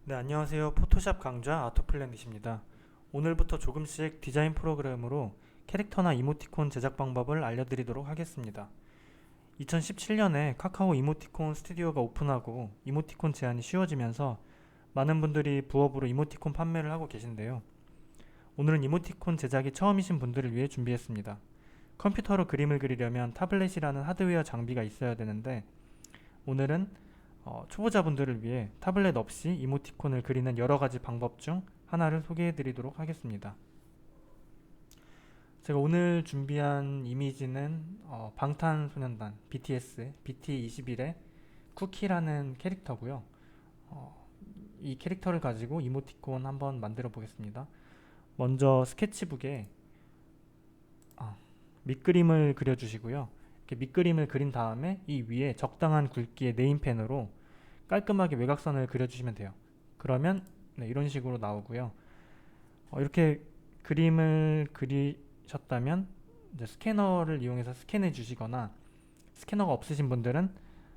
네, 안녕하세요. 포토샵 강좌 아토플래닛입니다. 오늘부터 조금씩 디자인 프로그램으로 캐릭터나 이모티콘 제작 방법을 알려드리도록 하겠습니다. 2017년에 카카오 이모티콘 스튜디오가 오픈하고 이모티콘 제한이 쉬워지면서 많은 분들이 부업으로 이모티콘 판매를 하고 계신데요. 오늘은 이모티콘 제작이 처음이신 분들을 위해 준비했습니다. 컴퓨터로 그림을 그리려면 타블렛이라는 하드웨어 장비가 있어야 되는데 오늘은 초보자분들을 위해 타블렛 없이 이모티콘을 그리는 여러가지 방법 중 하나를 소개해 드리도록 하겠습니다. 제가 오늘 준비한 이미지는 방탄소년단 BTS BT21의 쿠키라는 캐릭터고요. 이 캐릭터를 가지고 이모티콘 한번 만들어 보겠습니다. 먼저 스케치북에 밑그림을 그려주시고요. 이렇게 밑그림을 그린 다음에 이 위에 적당한 굵기의 네임펜으로 깔끔하게 외곽선을 그려주시면 돼요. 그러면 네, 이런 식으로 나오고요. 이렇게 그림을 그리셨다면 이제 스캐너를 이용해서 스캔해 주시거나 스캐너가 없으신 분들은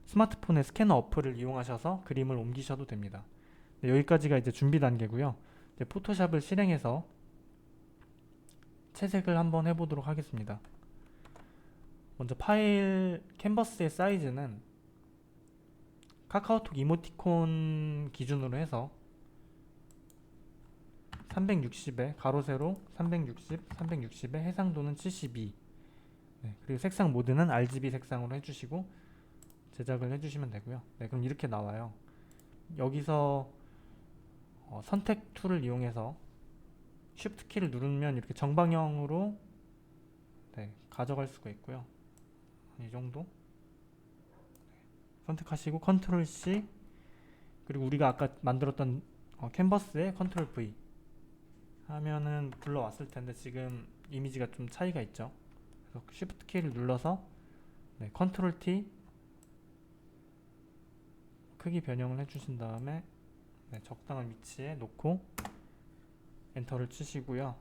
스마트폰의 스캐너 어플을 이용하셔서 그림을 옮기셔도 됩니다. 네, 여기까지가 이제 준비 단계고요. 이제 포토샵을 실행해서 채색을 한번 해보도록 하겠습니다. 먼저 파일 캔버스의 사이즈는 카카오톡 이모티콘 기준으로 해서 360에 가로 세로 360, 360에 해상도는 72. 네, 그리고 색상 모드는 RGB 색상으로 해주시고 제작을 해주시면 되고요. 네, 그럼 이렇게 나와요. 여기서 선택 툴을 이용해서 Shift 키를 누르면 이렇게 정방향으로 네, 가져갈 수가 있고요. 이 정도 선택하시고 컨트롤 C, 그리고 우리가 아까 만들었던 캔버스에 컨트롤 V 하면은 불러왔을 텐데 지금 이미지가 좀 차이가 있죠. 그래서 Shift 키를 눌러서 네, 컨트롤 T 크기 변형을 해주신 다음에 네, 적당한 위치에 놓고 엔터를 치시고요.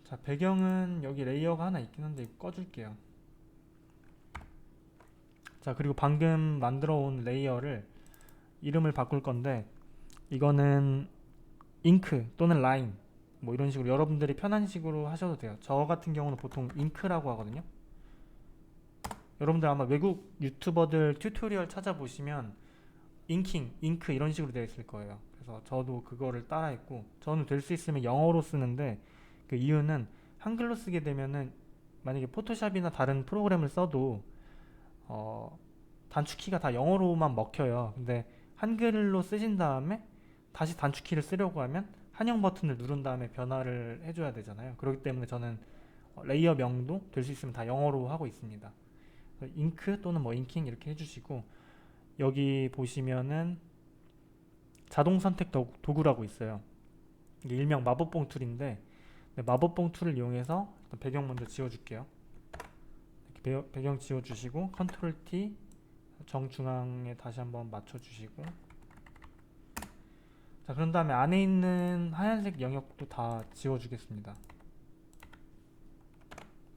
자, 배경은 여기 레이어가 하나 있긴 한데 꺼줄게요. 자, 그리고 방금 만들어 온 레이어를 이름을 바꿀 건데 이거는 잉크 또는 라인 뭐 이런 식으로 여러분들이 편한 식으로 하셔도 돼요. 저 같은 경우는 보통 잉크라고 하거든요. 여러분들 아마 외국 유튜버들 튜토리얼 찾아보시면 잉킹, 잉크 이런 식으로 되어 있을 거예요. 그래서 저도 그거를 따라했고 저는 될 수 있으면 영어로 쓰는데 그 이유는 한글로 쓰게 되면은 만약에 포토샵이나 다른 프로그램을 써도 단축키가 다 영어로만 먹혀요. 근데 한글로 쓰신 다음에 다시 단축키를 쓰려고 하면 한영 버튼을 누른 다음에 변화를 해줘야 되잖아요. 그렇기 때문에 저는 레이어 명도 될 수 있으면 다 영어로 하고 있습니다. 잉크 또는 뭐 잉킹 이렇게 해주시고 여기 보시면은 자동 선택 도구라고 있어요. 이게 일명 마법봉 툴인데 네, 마법봉 툴을 이용해서 배경 먼저 지워줄게요. 이렇게 배경 지워주시고 컨트롤 T 정중앙에 다시 한번 맞춰주시고 자, 그런 다음에 안에 있는 하얀색 영역도 다 지워주겠습니다.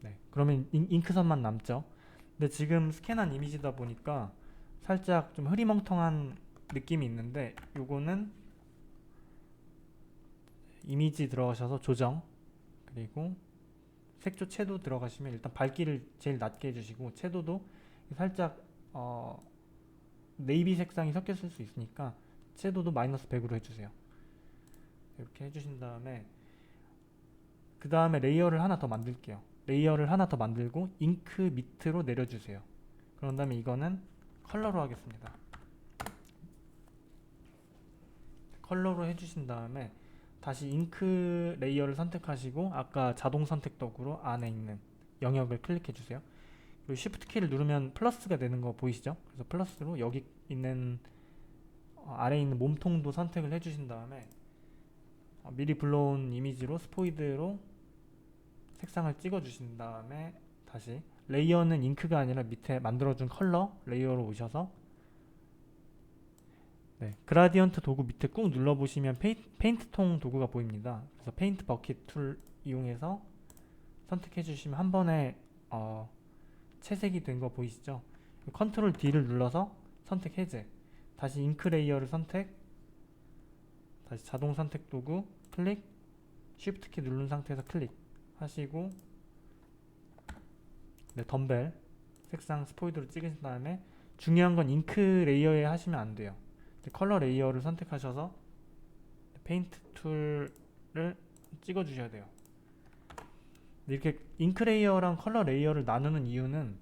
네, 그러면 잉크선만 남죠. 근데 지금 스캔한 이미지다 보니까 살짝 좀 흐리멍텅한 느낌이 있는데 요거는 이미지 들어가셔서 조정, 그리고 색조 채도 들어가시면 일단 밝기를 제일 낮게 해주시고 채도도 살짝 네이비 색상이 섞였을 수 있으니까 채도도 마이너스 100으로 해주세요. 이렇게 해주신 다음에 그 다음에 레이어를 하나 더 만들게요. 레이어를 하나 더 만들고 잉크 밑으로 내려주세요. 그런 다음에 이거는 컬러로 하겠습니다. 컬러로 해주신 다음에 다시 잉크 레이어를 선택하시고 아까 자동 선택 도구로 안에 있는 영역을 클릭해 주세요. 그리고 Shift 키를 누르면 플러스가 되는 거 보이시죠? 그래서 플러스로 여기 있는 아래에 있는 몸통도 선택을 해주신 다음에 미리 불러온 이미지로 스포이드로 색상을 찍어 주신 다음에 다시 레이어는 잉크가 아니라 밑에 만들어준 컬러 레이어로 오셔서 네, 그라디언트 도구 밑에 꾹 눌러보시면 페인트 통 도구가 보입니다. 그래서 페인트 버킷 툴 이용해서 선택해 주시면 한 번에 채색이 된 거 보이시죠? 컨트롤 D를 눌러서 선택 해제, 다시 잉크 레이어를 선택, 다시 자동 선택 도구 클릭, 쉬프트 키 누른 상태에서 클릭 하시고, 네, 덤벨 색상 스포이드로 찍으신 다음에, 중요한 건 잉크 레이어에 하시면 안 돼요. 컬러 레이어를 선택하셔서 페인트 툴을 찍어 주셔야 돼요. 이렇게 잉크 레이어랑 컬러 레이어를 나누는 이유는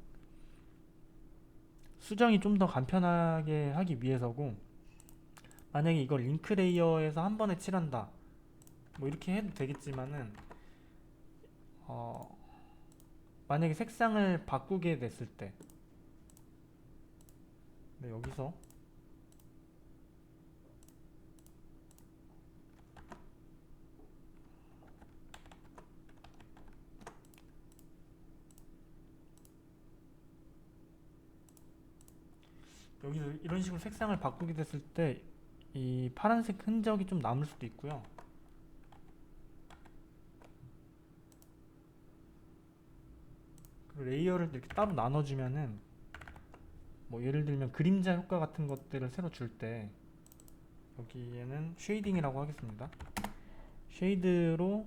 수정이 좀 더 간편하게 하기 위해서고, 만약에 이걸 잉크 레이어에서 한 번에 칠한다 뭐 이렇게 해도 되겠지만은, 만약에 색상을 바꾸게 됐을 때, 네, 여기서 이런 식으로 색상을 바꾸게 됐을 때 이 파란색 흔적이 좀 남을 수도 있고요. 그리고 레이어를 이렇게 따로 나눠주면은, 뭐 예를 들면 그림자 효과 같은 것들을 새로 줄 때, 여기에는 쉐이딩이라고 하겠습니다. 쉐이드로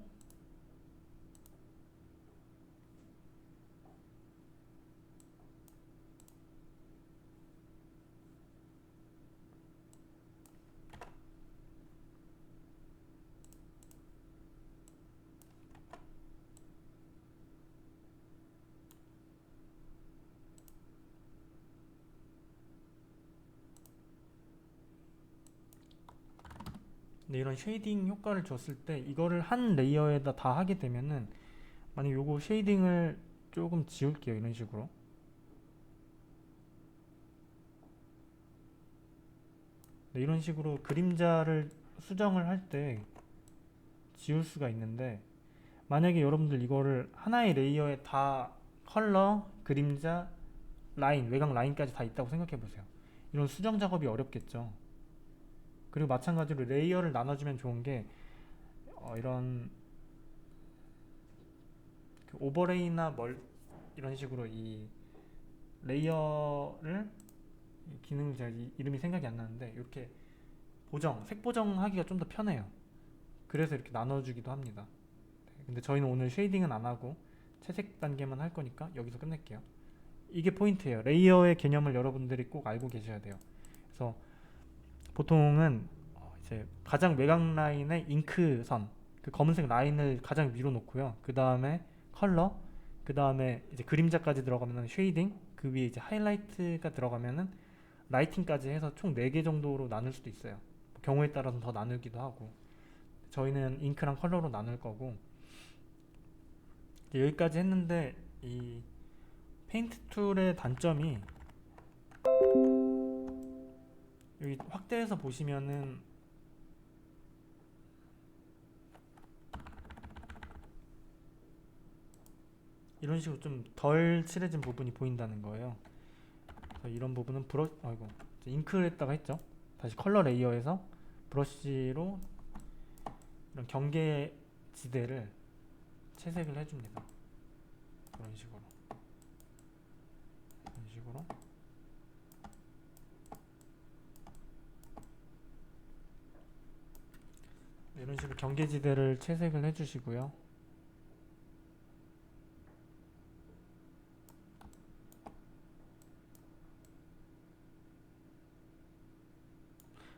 네, 이런 쉐이딩 효과를 줬을 때 이거를 한 레이어에다 다 하게 되면은, 만약 요거 쉐이딩을 조금 지울게요. 이런 식으로. 네, 이런 식으로 그림자를 수정을 할 때 지울 수가 있는데, 만약에 여러분들 이거를 하나의 레이어에 다 컬러, 그림자, 라인, 외곽 라인까지 다 있다고 생각해 보세요. 이런 수정 작업이 어렵겠죠. 그리고 마찬가지로 레이어를 나눠주면 좋은 게, 이런 그 오버레이나 이런 식으로 이 레이어를, 이 기능 제가 이름이 생각이 안 나는데, 이렇게 색 보정하기가 좀 더 편해요. 그래서 이렇게 나눠주기도 합니다. 근데 저희는 오늘 쉐이딩은 안 하고 채색 단계만 할 거니까 여기서 끝낼게요. 이게 포인트예요. 레이어의 개념을 여러분들이 꼭 알고 계셔야 돼요. 그래서 보통은 이제 가장 외곽 라인의 잉크 선, 그 검은색 라인을 가장 위로 놓고요. 그 다음에 컬러, 그 다음에 이제 그림자까지 들어가면 쉐이딩, 그 위에 이제 하이라이트가 들어가면은 라이팅까지 해서 총 4개 정도로 나눌 수도 있어요. 경우에 따라서 더 나누기도 하고. 저희는 잉크랑 컬러로 나눌 거고. 여기까지 했는데, 이 페인트 툴의 단점이, 여기 확대해서 보시면은 이런 식으로 좀 덜 칠해진 부분이 보인다는 거예요. 그래서 이런 부분은 잉크를 했다가 했죠. 다시 컬러 레이어에서 브러쉬로 이런 경계지대를 채색을 해줍니다. 이런 식으로. 이런 식으로 경계지대를 채색을 해주시고요.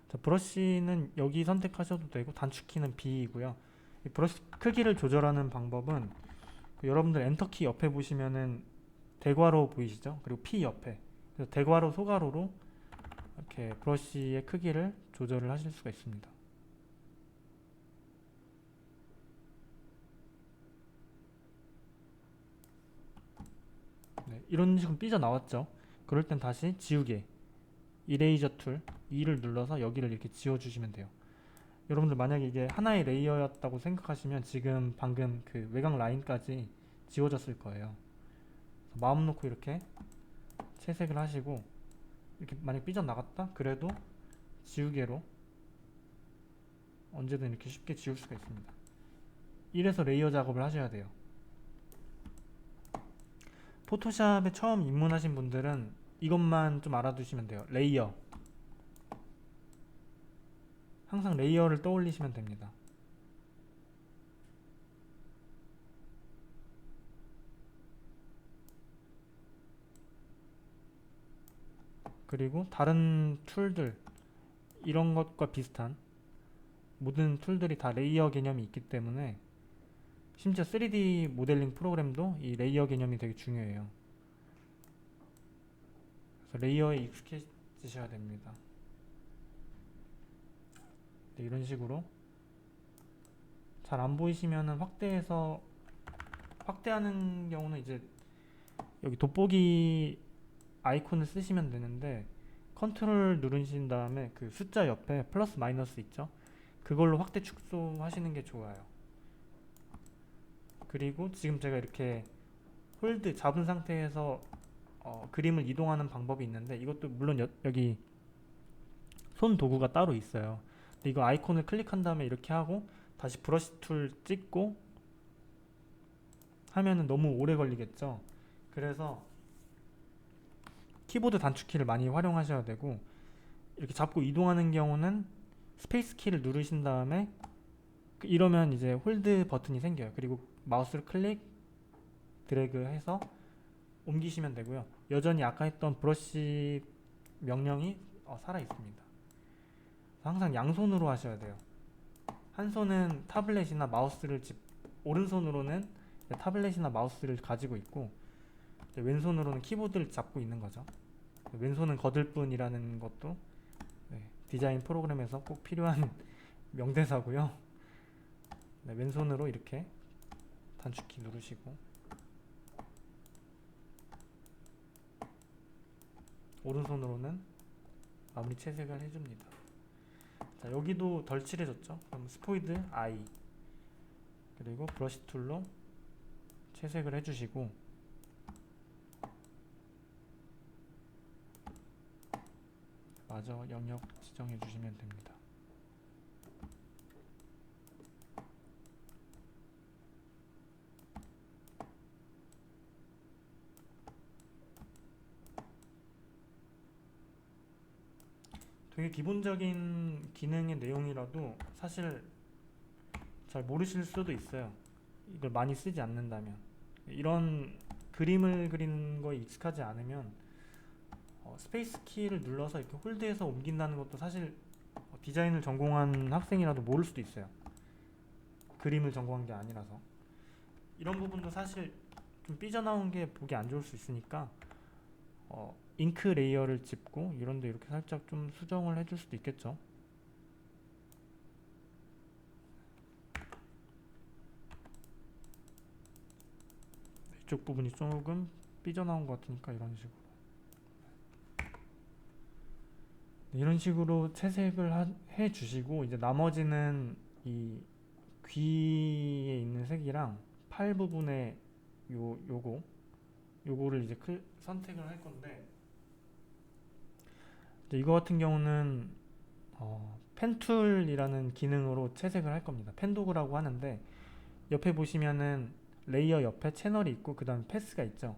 자, 브러쉬는 여기 선택하셔도 되고, 단축키는 B이고요. 이 브러쉬 크기를 조절하는 방법은, 여러분들 엔터키 옆에 보시면은 대괄호 보이시죠? 그리고 P 옆에, 그래서 대괄호 소괄호로 이렇게 브러쉬의 크기를 조절을 하실 수가 있습니다. 네, 이런 식으로 삐져나왔죠. 그럴 땐 다시 지우개, 이레이저 툴 E를 눌러서 여기를 이렇게 지워주시면 돼요. 여러분들 만약에 이게 하나의 레이어였다고 생각하시면 지금 방금 그 외곽 라인까지 지워졌을 거예요. 마음 놓고 이렇게 채색을 하시고, 이렇게 만약 삐져나갔다? 그래도 지우개로 언제든 이렇게 쉽게 지울 수가 있습니다. 이래서 레이어 작업을 하셔야 돼요. 포토샵에 처음 입문하신 분들은 이것만 좀 알아두시면 돼요. 레이어, 항상 레이어를 떠올리시면 됩니다. 그리고 다른 툴들, 이런 것과 비슷한 모든 툴들이 다 레이어 개념이 있기 때문에, 심지어 3D 모델링 프로그램도 이 레이어 개념이 되게 중요해요. 그래서 레이어에 익숙해지셔야 됩니다. 네, 이런 식으로 잘 안 보이시면은 확대하는 경우는 이제 여기 돋보기 아이콘을 쓰시면 되는데, 컨트롤 누르신 다음에 그 숫자 옆에 플러스 마이너스 있죠? 그걸로 확대 축소하시는 게 좋아요. 그리고 지금 제가 이렇게 홀드 잡은 상태에서 그림을 이동하는 방법이 있는데, 이것도 물론 여기 손 도구가 따로 있어요. 근데 이거 아이콘을 클릭한 다음에 이렇게 하고 다시 브러쉬 툴 찍고 하면은 너무 오래 걸리겠죠. 그래서 키보드 단축키를 많이 활용하셔야 되고, 이렇게 잡고 이동하는 경우는 스페이스 키를 누르신 다음에 이러면 이제 홀드 버튼이 생겨요. 그리고 마우스를 클릭 드래그 해서 옮기시면 되고요. 여전히 아까 했던 브러쉬 명령이 살아 있습니다. 항상 양손으로 하셔야 돼요. 한 손은 타블렛이나 마우스를 오른손으로는 타블렛이나 마우스를 가지고 있고, 왼손으로는 키보드를 잡고 있는 거죠. 왼손은 거들 뿐이라는 것도 디자인 프로그램에서 꼭 필요한 명대사고요. 왼손으로 이렇게 단축키 누르시고, 오른손으로는 마무리 채색을 해줍니다. 자, 여기도 덜 칠해졌죠? 그럼 스포이드 I, 그리고 브러쉬 툴로 채색을 해주시고, 마저 영역 지정해 주시면 됩니다. 되게 기본적인 기능의 내용이라도 사실 잘 모르실 수도 있어요. 이걸 많이 쓰지 않는다면. 이런 그림을 그리는 거에 익숙하지 않으면 스페이스 키를 눌러서 이렇게 홀드해서 옮긴다는 것도 사실 디자인을 전공한 학생이라도 모를 수도 있어요. 그림을 전공한 게 아니라서. 이런 부분도 사실 좀 삐져나온 게 보기 안 좋을 수 있으니까 잉크 레이어를 짚고 이런데 이렇게 살짝 좀 수정을 해줄 수도 있겠죠. 이쪽 부분이 조금 삐져나온 것 같으니까 이런 식으로. 이런 식으로 채색을 해주시고, 이제 나머지는 이 귀에 있는 색이랑 팔 부분에 요거를 이제 선택을 할 건데, 이거 같은 경우는 펜툴이라는 기능으로 채색을 할 겁니다. 펜도그라고 하는데, 옆에 보시면은 레이어 옆에 채널이 있고 그 다음에 패스가 있죠.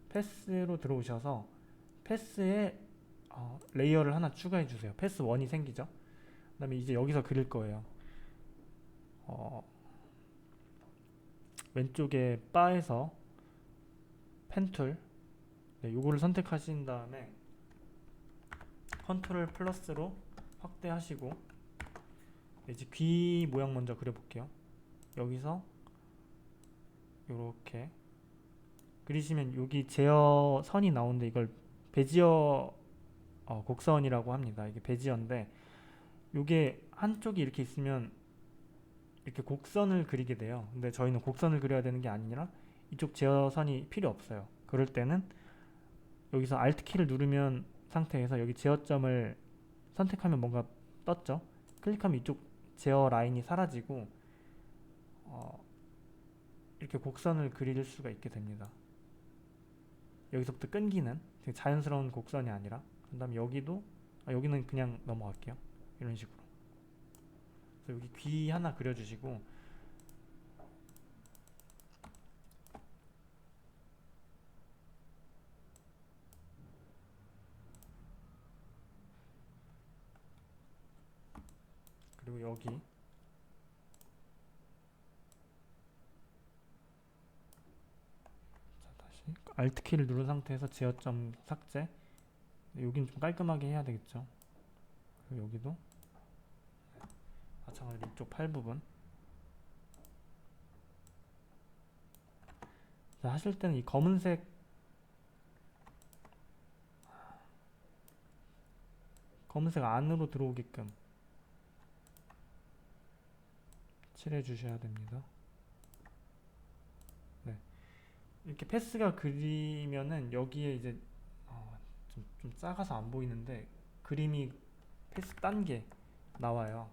패스로 들어오셔서 패스에 레이어를 하나 추가해 주세요. 패스 1이 생기죠. 그 다음에 이제 여기서 그릴 거예요. 왼쪽에 바에서 펜툴, 요거를 선택하신 다음에 컨트롤 플러스로 확대하시고, 이제 귀 모양 먼저 그려볼게요. 여기서 요렇게 그리시면 여기 제어 선이 나오는데, 이걸 베지어 곡선이라고 합니다. 이게 베지어인데, 요게 한쪽이 이렇게 있으면 이렇게 곡선을 그리게 돼요. 근데 저희는 곡선을 그려야 되는 게 아니라 이쪽 제어선이 필요 없어요. 그럴 때는 여기서 Alt 키를 누르면 상태에서 여기 제어점을 선택하면 뭔가 떴죠. 클릭하면 이쪽 제어 라인이 사라지고 이렇게 곡선을 그릴 수가 있게 됩니다. 여기서부터 끈기는 되게 자연스러운 곡선이 아니라, 그 다음에 여기는 그냥 넘어갈게요. 이런 식으로. 그래서 여기 귀 하나 그려주시고, 그리고 여기 자, 다시 Alt 키를 누른 상태에서 제어점 삭제. 여긴 좀 깔끔하게 해야 되겠죠. 그리고 여기도 마찬가지로 이쪽 팔 부분. 자, 하실 때는 이 검은색 안으로 들어오게끔 칠해 주셔야 됩니다. 네. 이렇게 패스가 그리면은 여기에 이제 좀 작아서 안 보이는데 그림이 패스 딴 게 나와요.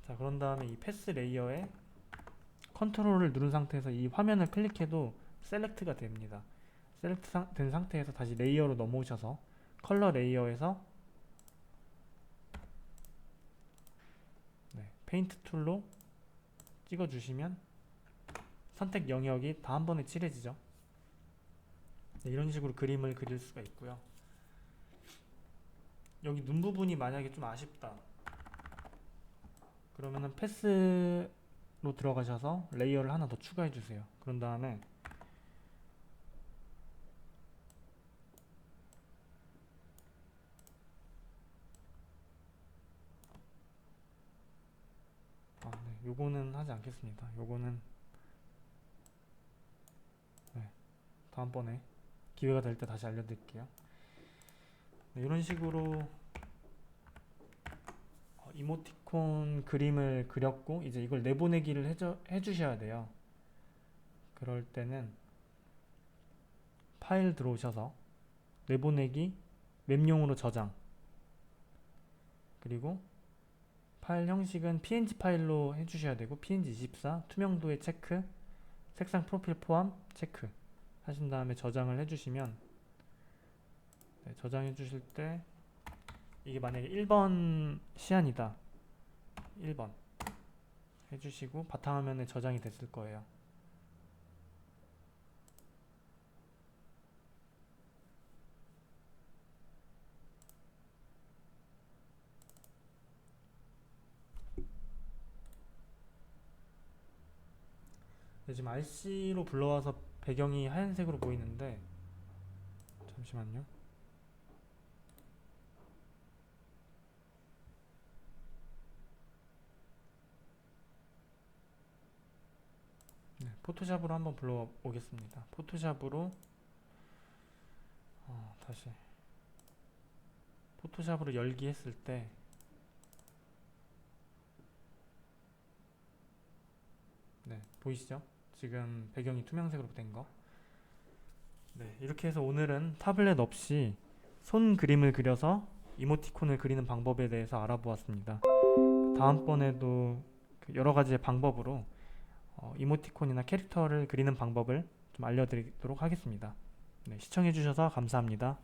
자, 그런 다음에 이 패스 레이어에 컨트롤을 누른 상태에서 이 화면을 클릭해도 셀렉트가 됩니다. 셀렉트 된 상태에서 다시 레이어로 넘어오셔서 컬러 레이어에서 페인트 툴로 찍어주시면 선택 영역이 다 한 번에 칠해지죠. 네, 이런 식으로 그림을 그릴 수가 있고요. 여기 눈 부분이 만약에 좀 아쉽다 그러면은 패스로 들어가셔서 레이어를 하나 더 추가해 주세요. 그런 다음에 네, 요거는 하지 않겠습니다. 요거는 다음번에 기회가 될 때 다시 알려드릴게요. 네, 이런 식으로 이모티콘 그림을 그렸고 이제 이걸 내보내기를 해주셔야 돼요. 그럴 때는 파일 들어오셔서 내보내기 웹용으로 저장, 그리고 파일 형식은 png 파일로 해주셔야 되고 png24 투명도에 체크, 색상 프로필 포함 체크 하신 다음에 저장을 해주시면 저장해 주실 때 이게 만약에 1번 시안이다 1번 해주시고 바탕화면에 저장이 됐을 거예요. 네, 지금 RC로 불러와서 배경이 하얀색으로 보이는데 잠시만요. 네, 포토샵으로 한번 불러오겠습니다. 포토샵으로 다시 포토샵으로 열기 했을 때 보이시죠? 지금 배경이 투명색으로 된 거. 네, 이렇게 해서 오늘은 타블렛 없이 손 그림을 그려서 이모티콘을 그리는 방법에 대해서 알아보았습니다. 다음번에도 여러 가지의 방법으로 이모티콘이나 캐릭터를 그리는 방법을 좀 알려드리도록 하겠습니다. 네, 시청해주셔서 감사합니다.